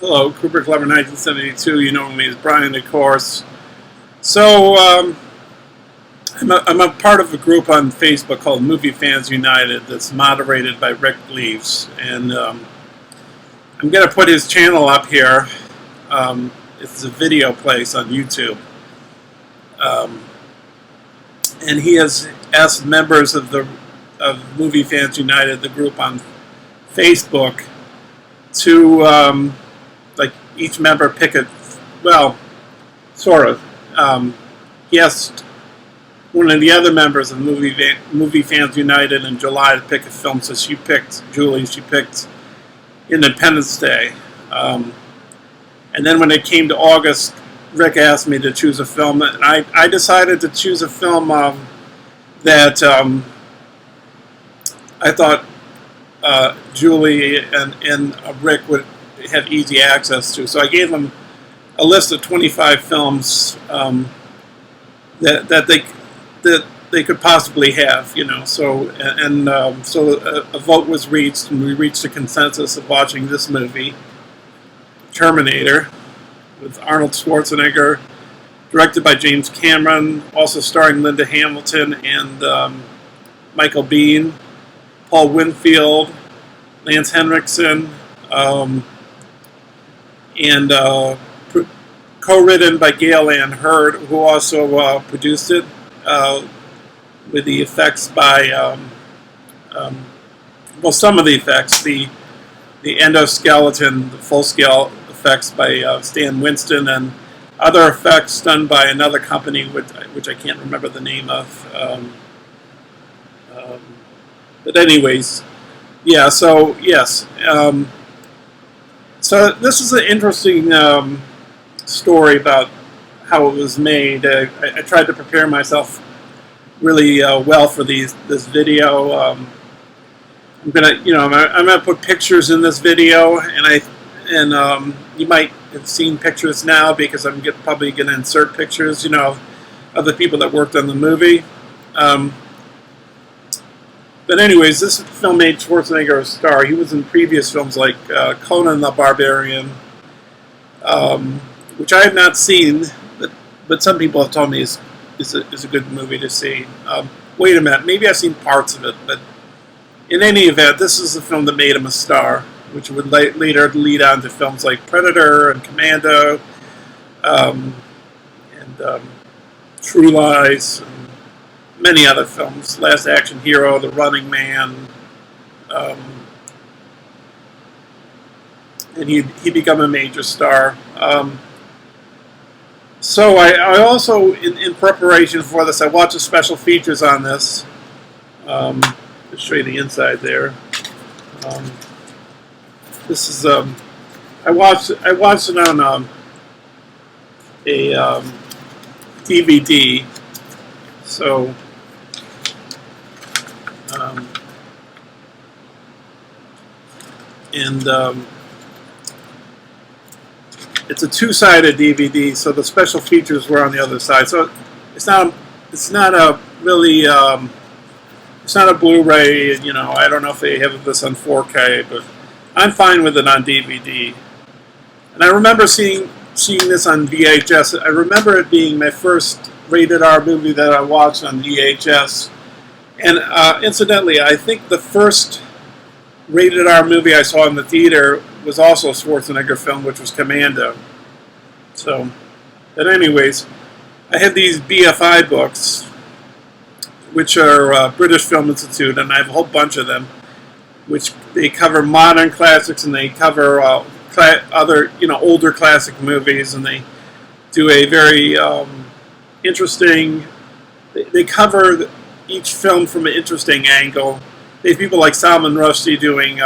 Hello, Cooper Clever 1972. You know me as Brian, of course. So, I'm a part of a group on Facebook called Movie Fans United that's moderated by Rick Leaves. And I'm going to put his channel up here. It's a video place on YouTube. And he has asked members of Movie Fans United, the group on Facebook, to like each member pick a, well, sort of. He asked one of the other members of Movie Fans United in July to pick a film, so she picked Independence Day. And then when it came to August, Rick asked me to choose a film, and I decided to choose a film that I thought Julie and Rick would have easy access to. So I gave them a list of 25 films that they could possibly have, you know. So so a vote was reached, and we reached a consensus of watching this movie, Terminator, with Arnold Schwarzenegger, directed by James Cameron, also starring Linda Hamilton and Michael Biehn, Paul Winfield, Lance Henriksen, and co-written by Gail Ann Hurd, who also produced it, with the effects by, well, some of the effects, the endoskeleton, the full-scale effects by Stan Winston, and other effects done by another company, which I can't remember the name of. But anyways, yeah, so, yes. So this is an interesting story about how it was made. I tried to prepare myself really well for this video. I'm gonna put pictures in this video, and you might have seen pictures now because I'm probably gonna insert pictures, you know, of the people that worked on the movie. But anyways, this film made Schwarzenegger a star. He was in previous films like Conan the Barbarian, which I have not seen, but some people have told me is a good movie to see. Wait a minute, maybe I've seen parts of it, but in any event, this is the film that made him a star, which would later lead on to films like Predator and Commando, and True Lies, and many other films, Last Action Hero, The Running Man, and he become a major star. So I also, in preparation for this, I watched the special features on this. I'll show you the inside there. This is I watched it on a DVD. So it's a two-sided DVD, so the special features were on the other side. So it's not a really it's not a Blu-ray. You know, I don't know if they have this on 4K, but I'm fine with it on DVD. And I remember seeing this on VHS. I remember it being my first rated R movie that I watched on VHS. And incidentally, I think the first rated R movie I saw in the theater was also a Schwarzenegger film, which was Commando. So, but anyways, I had these BFI books, which are British Film Institute, and I have a whole bunch of them, which they cover modern classics and they cover other, older classic movies, and they do a very interesting. They cover each film from an interesting angle. They have people like Salman Rushdie doing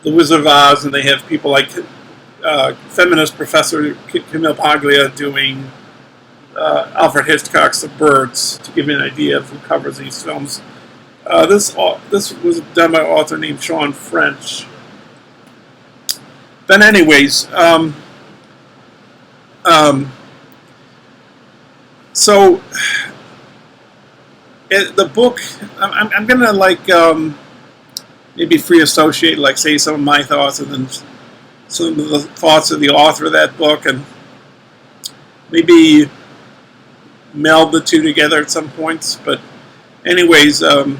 The Wizard of Oz, and they have people like feminist Professor Camille Paglia doing Alfred Hitchcock's The Birds, to give you an idea of who covers these films. This was done by an author named Sean French. But anyways, so the book, I'm gonna maybe free associate, say some of my thoughts and then some of the thoughts of the author of that book, and maybe meld the two together at some points. But anyways, the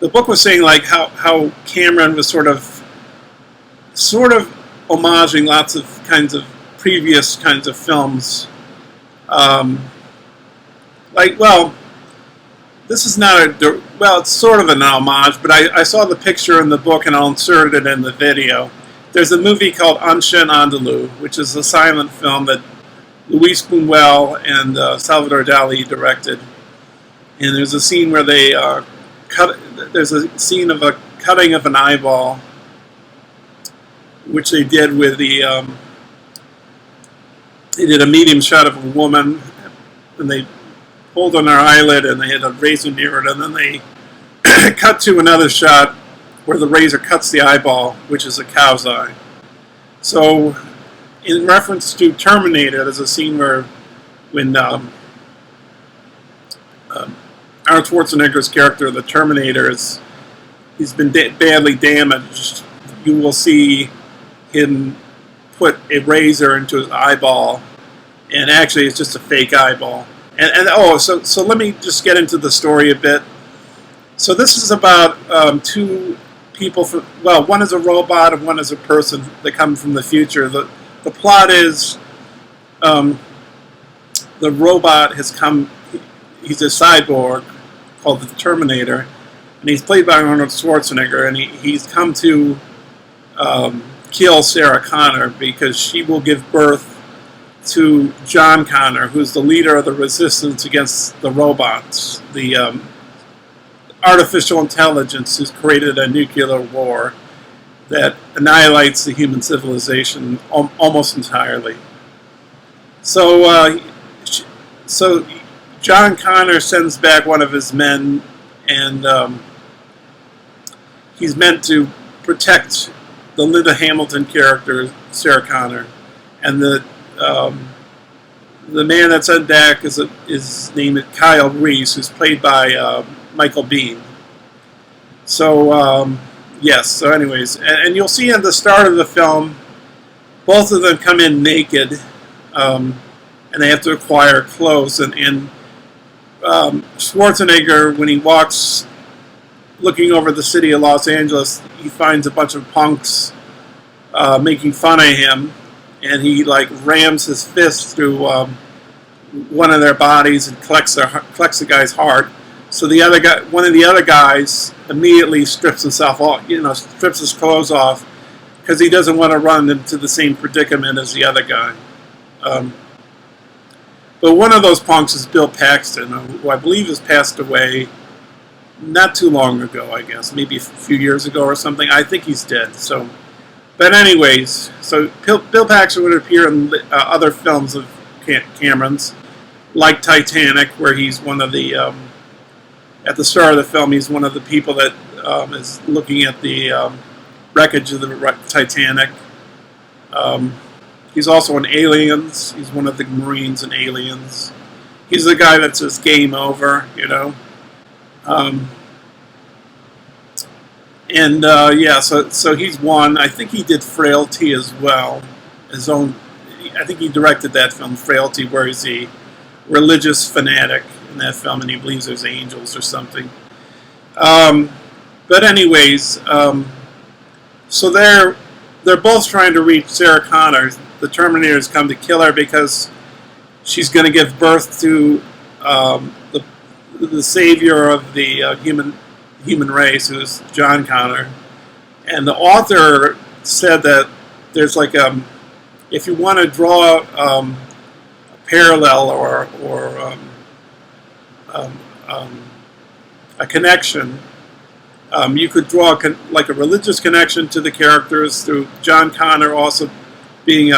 book was saying how Cameron was sort of homaging lots of kinds of previous kinds of films. This is not it's sort of an homage, but I saw the picture in the book and I'll insert it in the video. There's a movie called Un Chien Andalou, which is a silent film that Luis Buñuel and Salvador Dali directed. And there's a scene where they there's a scene of a cutting of an eyeball, which they did with they did a medium shot of a woman, and they pulled on her eyelid, and they had a razor near it, and then they cut to another shot where the razor cuts the eyeball, which is a cow's eye. So, in reference to Terminator, there's a scene when Arnold Schwarzenegger's character, the Terminator, he's been badly damaged. You will see him put a razor into his eyeball, and actually it's just a fake eyeball. So let me just get into the story a bit. So this is about two people. One is a robot and one is a person that come from the future. The plot is the robot has come. He's a cyborg called the Terminator, and he's played by Arnold Schwarzenegger, and he's come to kill Sarah Connor because she will give birth to John Connor, who's the leader of the resistance against the robots, the artificial intelligence who's created a nuclear war that annihilates the human civilization almost entirely. So John Connor sends back one of his men, and he's meant to protect the Linda Hamilton character, Sarah Connor, and the man that's on deck is named Kyle Reese, who's played by Michael Biehn. So yes. So anyways, and you'll see at the start of the film, both of them come in naked, and they have to acquire clothes. And Schwarzenegger, when he walks looking over the city of Los Angeles, he finds a bunch of punks making fun of him, and he rams his fist through one of their bodies and collects the guy's heart. So the other guy, one of the other guys, immediately strips himself off, strips his clothes off, because he doesn't want to run into the same predicament as the other guy. But one of those punks is Bill Paxton, who I believe has passed away not too long ago, I guess, maybe a few years ago or something. I think he's dead. So, but anyways, so Bill Paxton would appear in other films of Cameron's, like Titanic, where he's one of the at the start of the film, he's one of the people that is looking at the wreckage of the Titanic. He's also in Aliens. He's one of the Marines in Aliens. He's the guy that says game over, So he's one. I think he did Frailty as well. I think he directed that film, Frailty, where he's a religious fanatic in that film, and he believes there's angels or something. But anyways, so they're both trying to reach Sarah Connor. The Terminators come to kill her because she's going to give birth to the savior of the human race, who's John Connor. And the author said that there's like if you want to draw a parallel or a connection, you could draw like a religious connection to the characters through John Connor also being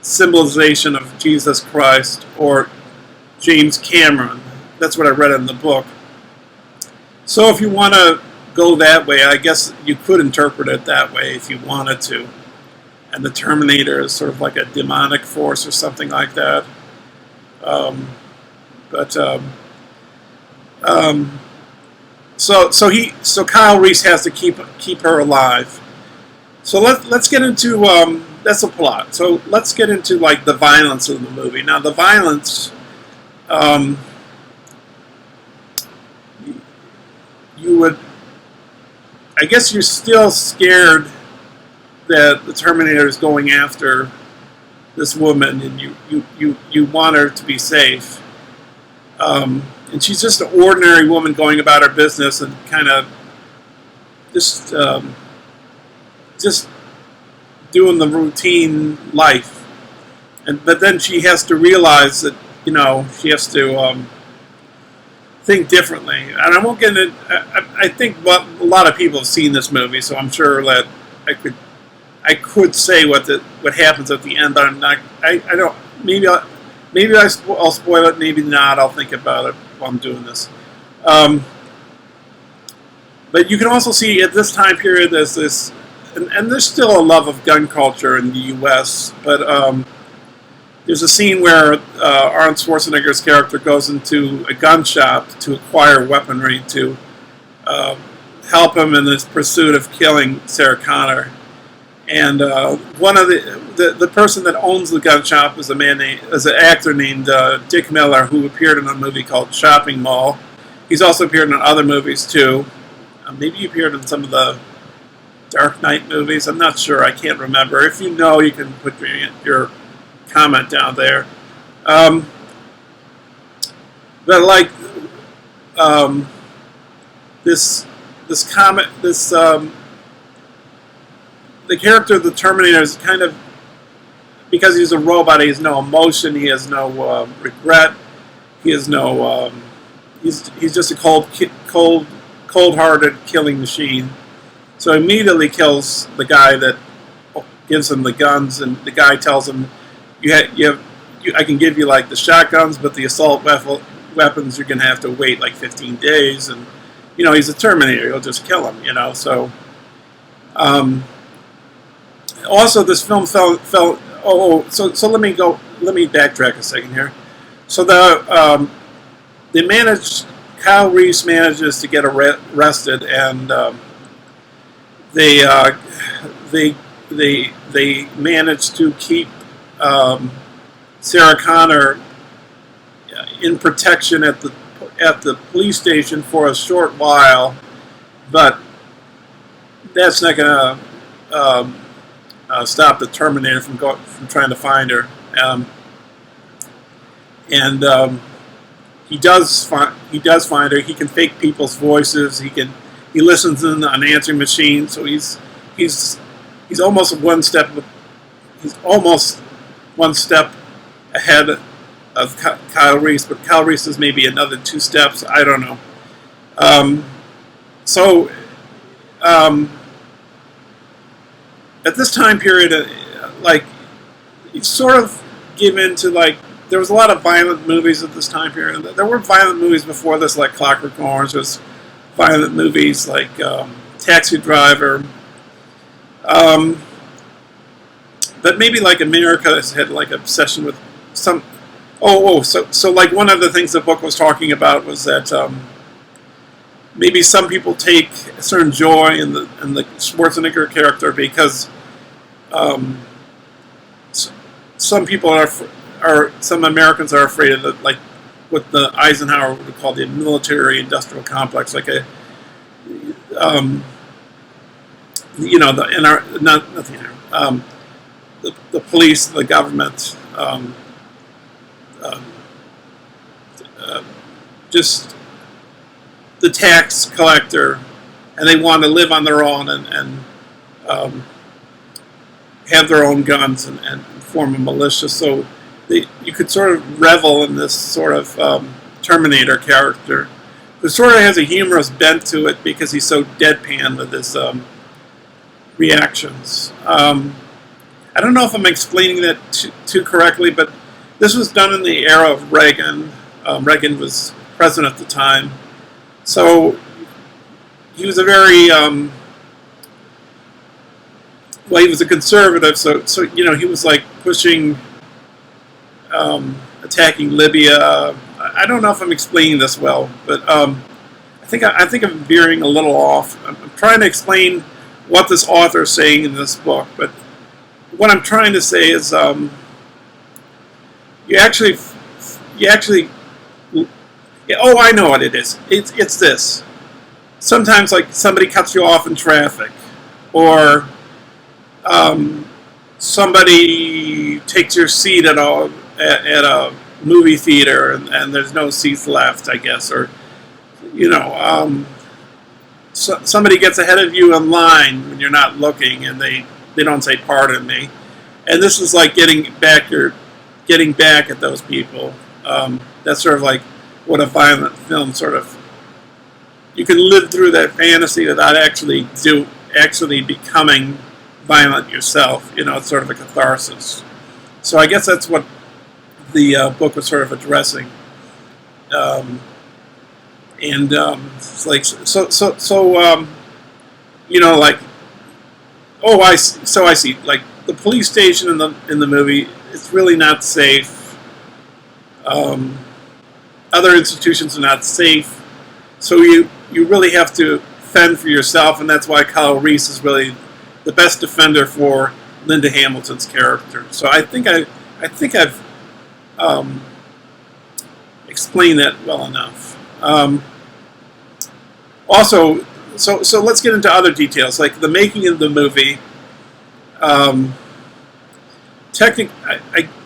symbolization of Jesus Christ, or James Cameron. That's what I read in the book. So if you want to go that way, I guess you could interpret it that way if you wanted to. And the Terminator is sort of like a demonic force or something like that. So Kyle Reese has to keep her alive. So let's get into that's a plot. So let's get into like the violence of the movie. Now the violence, I guess you're still scared that the Terminator is going after this woman, and you want her to be safe. And she's just an ordinary woman going about her business and kind of just doing the routine life. But then she has to realize that, she has to think differently. And I won't get into. I think a lot of people have seen this movie, so I'm sure that I could say what happens at the end, but I'm not. I don't. Maybe I'll spoil it. Maybe not. I'll think about it while I'm doing this. But you can also see at this time period there's this, and there's still a love of gun culture in the U.S. But there's a scene where Arnold Schwarzenegger's character goes into a gun shop to acquire weaponry to help him in his pursuit of killing Sarah Connor. And one of the person that owns the gun shop is an actor named Dick Miller, who appeared in a movie called Shopping Mall. He's also appeared in other movies too. Maybe he appeared in some of the Dark Knight movies. I'm not sure. I can't remember. If you know, you can put your comment down there. But like this comment, the character of the Terminator is kind of, because he's a robot, he has no emotion, he has no regret, he has no, he's just a cold-hearted killing machine. So he immediately kills the guy that gives him the guns, and the guy tells him, I can give you like the shotguns, but the assault weapons you're going to have to wait like 15 days, and he's a Terminator, he'll just kill him, so also this film so let me backtrack a second here. So Kyle Reese manages to get arrested, and they manage to keep Sarah Connor in protection at the police station for a short while, but that's not going to stop the Terminator from trying to find her. He does find her. He can fake people's voices. He listens in on answering machines. So he's almost one step ahead of Kyle Reese, but Kyle Reese is maybe another 2 steps. I don't know. At this time period, you sort of give in to there was a lot of violent movies at this time period. There were violent movies before this, like Clockwork Orange. There's violent movies like Taxi Driver. But maybe like America has had like obsession with some. So like one of the things the book was talking about was that maybe some people take a certain joy in the Schwarzenegger character because some people some Americans are afraid of it, like what the Eisenhower would call the military-industrial complex, like the police, the government, um, just the tax collector, and they want to live on their own and have their own guns and form a militia. So you could sort of revel in this sort of Terminator character, who sort of has a humorous bent to it because he's so deadpan with his reactions. I don't know if I'm explaining that too correctly, but this was done in the era of Reagan. Reagan was president at the time, so he was a very well, he was a conservative. So he was like pushing, attacking Libya. I don't know if I'm explaining this well, but I think I'm veering a little off. I'm trying to explain what this author is saying in this book, but what I'm trying to say is you actually oh, I know what it is. It's this. Sometimes, like, somebody cuts you off in traffic, or somebody takes your seat at a movie theater, and there's no seats left, I guess, or somebody gets ahead of you in line when you're not looking, and they don't say "pardon me," and this is like getting back at those people. That's sort of like what a violent film sort of. You can live through that fantasy without actually becoming violent yourself. It's sort of a catharsis. So I guess that's what the book was sort of addressing. It's like like, oh, I see. Like, the police station in the movie, it's really not safe. Other institutions are not safe, so you really have to fend for yourself, and that's why Kyle Reese is really the best defender for Linda Hamilton's character. So I think I've explained that well enough. Also, so let's get into other details, like the making of the movie. I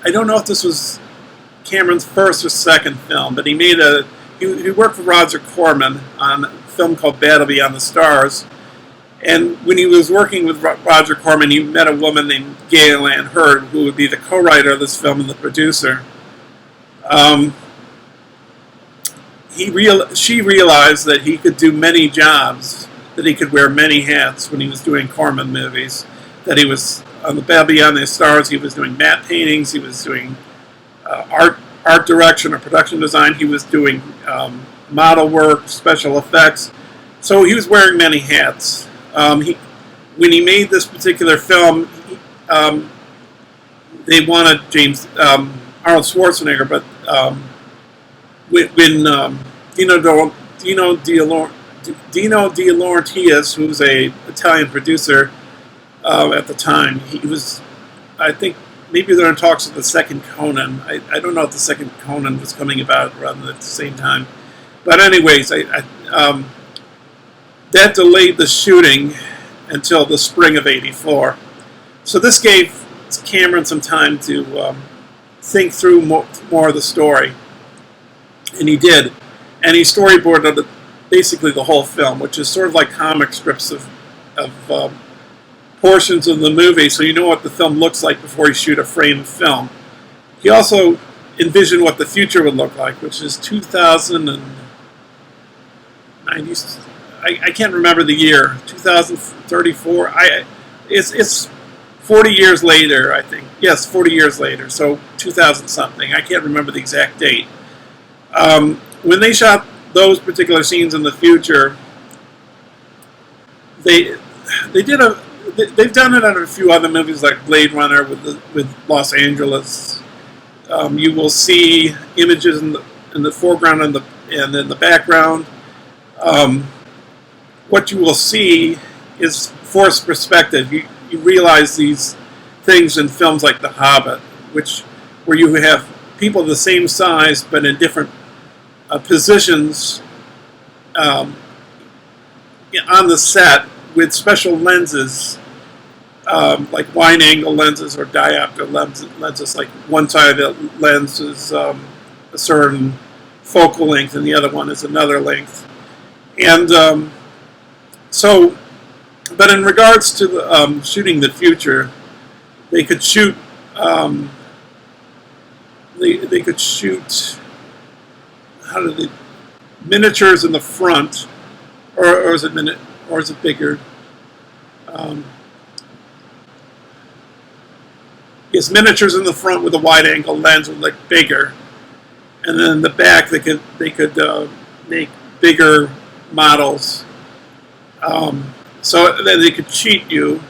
don't know if this was Cameron's first or second film, but he worked for Roger Corman on a film called Battle Beyond the Stars. And when he was working with Roger Corman, he met a woman named Gail Ann Hurd, who would be the co-writer of this film and the producer. She realized that he could do many jobs, that he could wear many hats when he was doing Corman movies. That he was on the Battle Beyond the Stars. He was doing matte paintings. He was doing art direction or production design. He was doing model work, special effects. So he was wearing many hats. When he made this particular film, they wanted Arnold Schwarzenegger, but when Dino De Laurentiis, who was a Italian producer at the time, he was, I think, maybe they're in talks with the second Conan. I don't know if the second Conan was coming about around at the same time. But anyways, that delayed the shooting until the spring of '84. So this gave Cameron some time to think through more of the story. And he did. And he storyboarded basically the whole film, which is sort of like comic strips of portions of the movie, so you know what the film looks like before you shoot a frame of film. He also envisioned what the future would look like, which is 2090. I can't remember the year. 2034. It's 40 years later, I think. Yes, 40 years later. So 2000 something. I can't remember the exact date. When they shot those particular scenes in the future, they've done it on a few other movies like Blade Runner with Los Angeles. You will see images in the foreground and in the background. What you will see is forced perspective. You realize these things in films like The Hobbit, where you have people the same size but in different positions on the set with special lenses, like wide-angle lenses or diopter lenses. Like one side of the lens is a certain focal length, and the other one is another length. And but in regards to the, shooting the future, they could shoot. They could shoot. How do they? Miniatures in the front, or is it bigger? Yes, miniatures in the front with a wide-angle lens would look bigger, and then in the back they could make bigger models. So then they could cheat you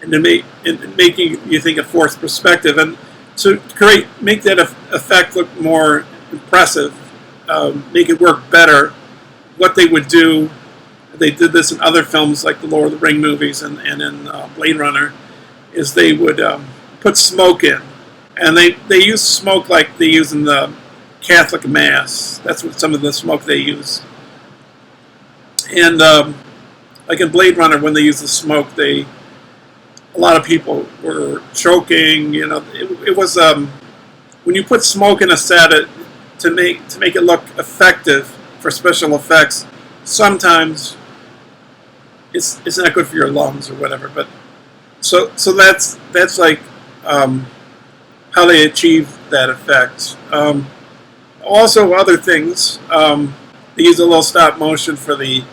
into making you think of forced perspective, and to make that effect look more impressive, make it work better. What they would do, they did this in other films like the Lord of the Ring movies and in Blade Runner, is they would put smoke in, and they use smoke like they use in the Catholic Mass. That's what some of the smoke they use. And like in Blade Runner, when they use the smoke, a lot of people were choking. You know, it was when you put smoke in a set to make it look effective for special effects. Sometimes it's not good for your lungs or whatever. But so that's like how they achieve that effect. Also, other things. They use a little stop motion for the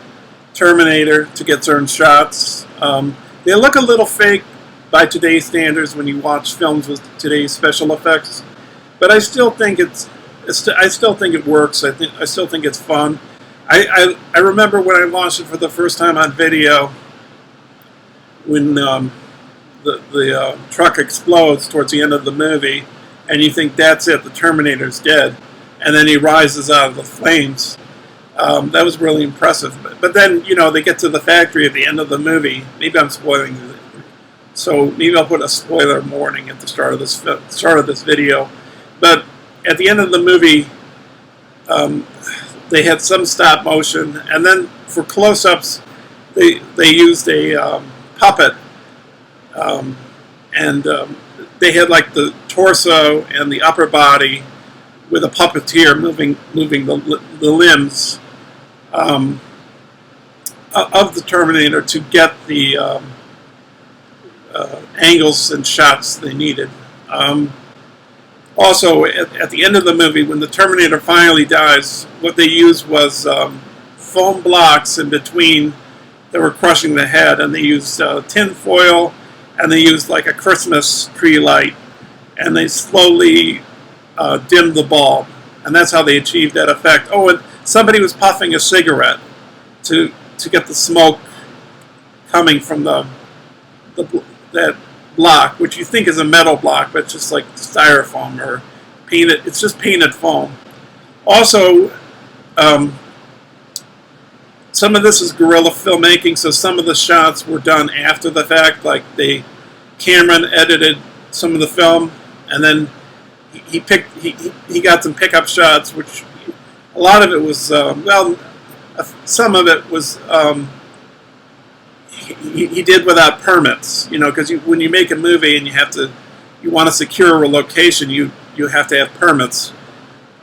Terminator to get certain shots. They look a little fake by today's standards when you watch films with today's special effects, but I still think I still think it works. I still think it's fun. I remember when I watched it for the first time on video, when the truck explodes towards the end of the movie, and you think that's it, the Terminator's dead, and then he rises out of the flames. That was really impressive. But then, you know, they get to the factory at the end of the movie. Maybe I'm spoiling it. So maybe I'll put a spoiler warning at the start of this video. But at the end of the movie, they had some stop motion, and then for close-ups, they used a puppet, and they had like the torso and the upper body with a puppeteer moving the limbs of the Terminator to get the angles and shots they needed. Also, at the end of the movie, when the Terminator finally dies, what they used was foam blocks in between that were crushing the head, and they used tin foil, and they used like a Christmas tree light, and they slowly dimmed the bulb, and that's how they achieved that effect. Oh, and somebody was puffing a cigarette to get the smoke coming from that block, which you think is a metal block, but it's just like styrofoam or painted. It's just painted foam. Also, some of this is guerrilla filmmaking, so some of the shots were done after the fact. Like Cameron edited some of the film, and then he got some pickup shots, which a lot of it was some of it was he did without permits, you know, because when you make a movie and you want to secure a location, you have to have permits.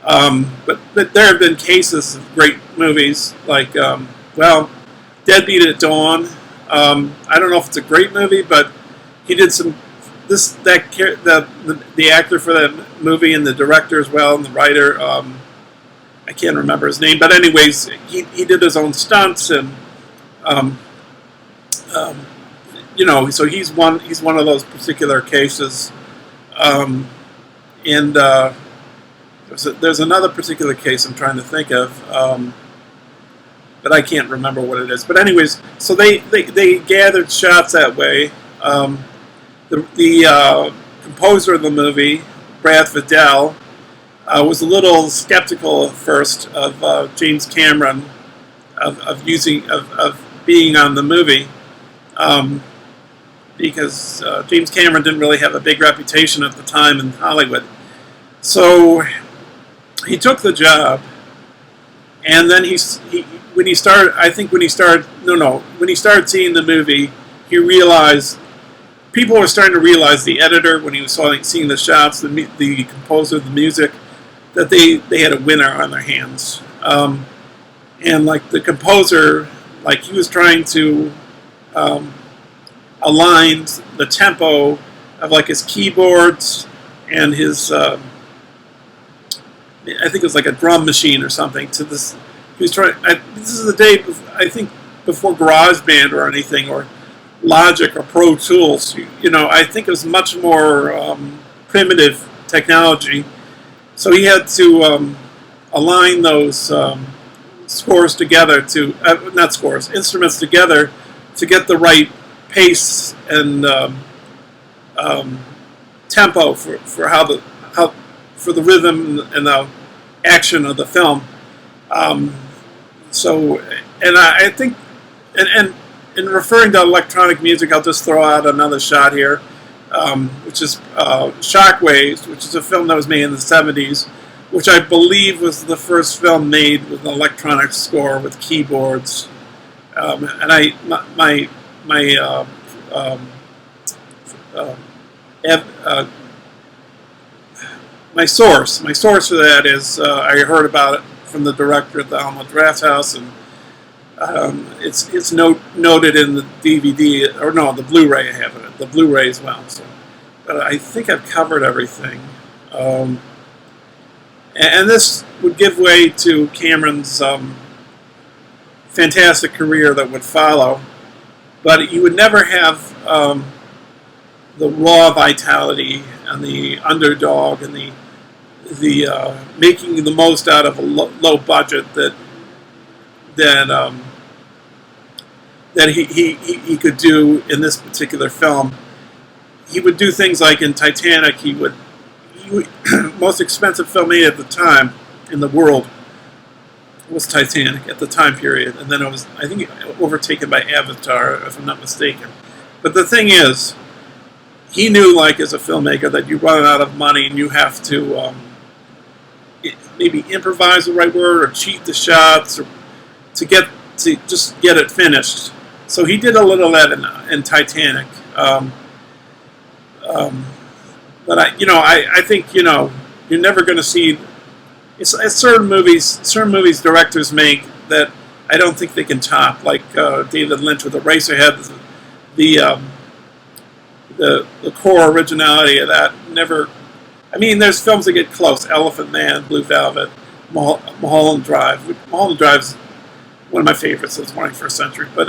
But there have been cases of great movies like Deadbeat at Dawn. I don't know if it's a great movie, but he did some. The actor for that movie and the director as well and the writer, I can't remember his name, but anyways, he did his own stunts, and you know, so he's one of those particular cases. And there's another particular case I'm trying to think of, but I can't remember what it is. But anyways, so they gathered shots that way. The composer of the movie, Brad Fiedel, was a little skeptical at first of James Cameron of being on the movie, because James Cameron didn't really have a big reputation at the time in Hollywood. So he took the job, and then when he started seeing the movie, he realized. People were starting to realize, the editor, when he was seeing the shots, the composer of the music, that they had a winner on their hands. And like the composer, like he was trying to align the tempo of like his keyboards and his I think it was like a drum machine or something to this. He was trying. This is the day I think before GarageBand or anything, or Logic or Pro Tools. You know, I think it was much more primitive technology. So he had to align those scores together to not scores, instruments together to get the right pace and tempo for how for the rhythm and the action of the film. So, and I think, and in referring to electronic music, I'll just throw out another shot here, which is Shockwaves, which is a film that was made in the 70s, which I believe was the first film made with an electronic score with keyboards. And my source for that is I heard about it from the director at the Alamo Drafthouse, and it's noted in the DVD, or no, the Blu-ray. I have it, the Blu-ray as well. So, but I think I've covered everything, and this would give way to Cameron's fantastic career that would follow. But you would never have the raw vitality and the underdog and the making the most out of a low budget that he could do in this particular film. He would do things like in Titanic. He would most expensive film made at the time in the world was Titanic at the time period, and then it was, I think, overtaken by Avatar, if I'm not mistaken. But the thing is, he knew, like, as a filmmaker, that you run out of money and you have to maybe improvise the right word or cheat the shots or to just get it finished. So he did a little of that in Titanic. But I think, you're never going to see. It's certain movies directors make that I don't think they can top, like David Lynch with Eraserhead. The core originality of that never. I mean, there's films that get close: Elephant Man, Blue Velvet, Mulholland Drive. Mulholland Drive's one of my favorites of the 21st century. But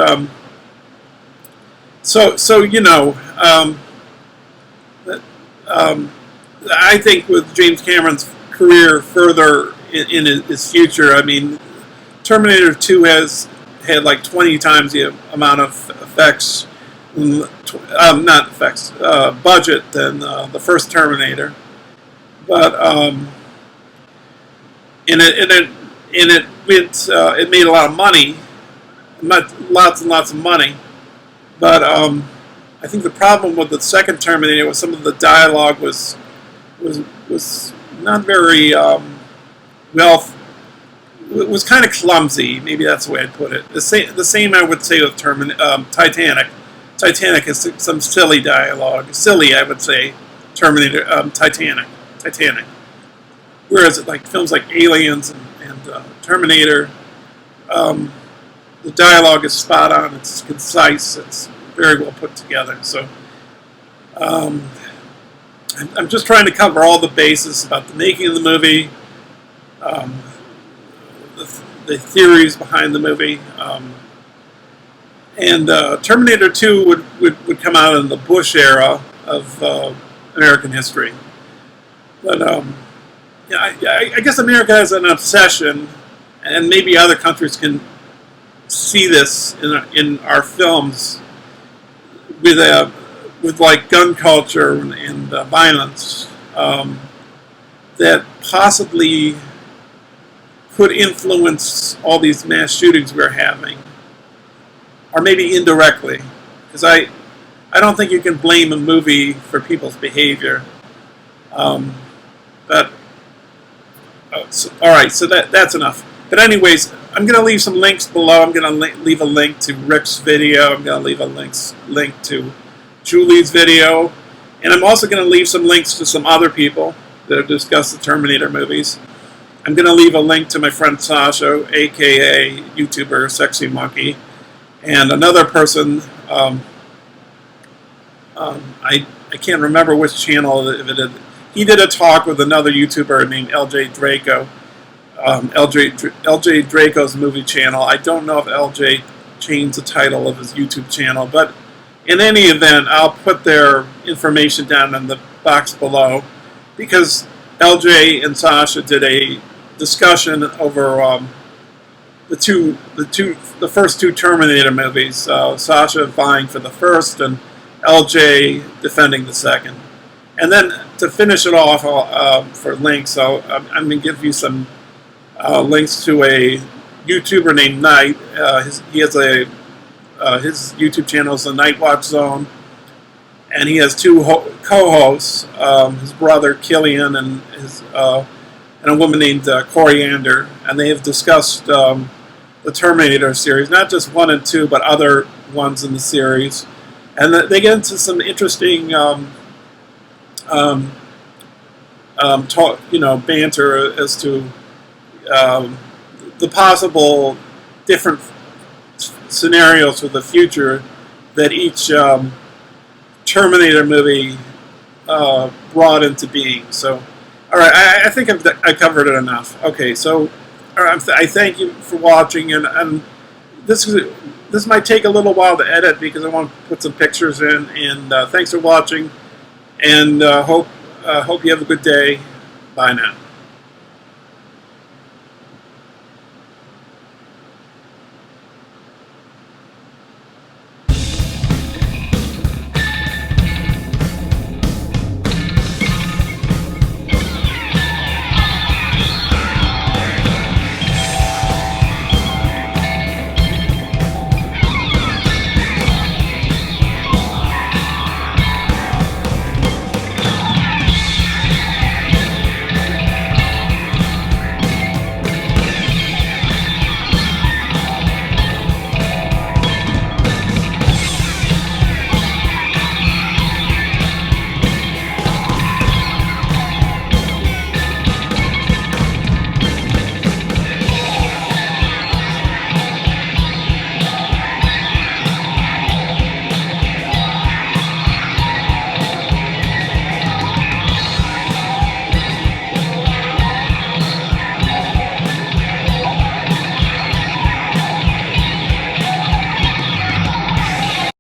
I think with James Cameron's career further in his future, I mean, Terminator 2 has had like 20 times the amount of effects, budget than the first Terminator. But it made a lot of money, lots and lots of money. But I think the problem with the second Terminator was some of the dialogue was not very well. It was kind of clumsy. Maybe that's the way I'd put it. The same I would say with Titanic. Titanic has some silly dialogue. Silly, I would say. Terminator, Titanic. Whereas like films like Aliens and Terminator, the dialogue is spot on. It's concise. It's very well put together. So I'm just trying to cover all the bases about the making of the movie, the theories behind the movie, and Terminator 2 would come out in the Bush era of American history. But I guess America has an obsession, and maybe other countries can see this in our films with like gun culture and violence that possibly could influence all these mass shootings we're having, or maybe indirectly, because I don't think you can blame a movie for people's behavior. But all right, so that's enough. But anyways, I'm going to leave some links below. I'm going to leave a link to Rick's video. I'm going to leave a link to Julie's video. And I'm also going to leave some links to some other people that have discussed the Terminator movies. I'm going to leave a link to my friend Sacha, aka YouTuber Sexy Monkey, and another person. I can't remember which channel it is. He did a talk with another YouTuber named Draco. LJ Draco's movie channel. I don't know if LJ changed the title of his YouTube channel, but in any event, I'll put their information down in the box below, because LJ and Sacha did a discussion over the first two Terminator movies. Sacha vying for the first, and LJ defending the second. And then to finish it off, for links, I'm going to give you some links to a YouTuber named Night. He has his YouTube channel is the NightWatch Zone, and he has two co-hosts, his brother Kylian and a woman named Coriander, and they have discussed the Terminator series, not just 1 and 2, but other ones in the series. And they get into some interesting banter as to the possible different scenarios for the future that each Terminator movie brought into being. So, all right, I think I covered it enough. Okay, so I thank you for watching, and this might take a little while to edit because I want to put some pictures in. And thanks for watching, and hope you have a good day. Bye now.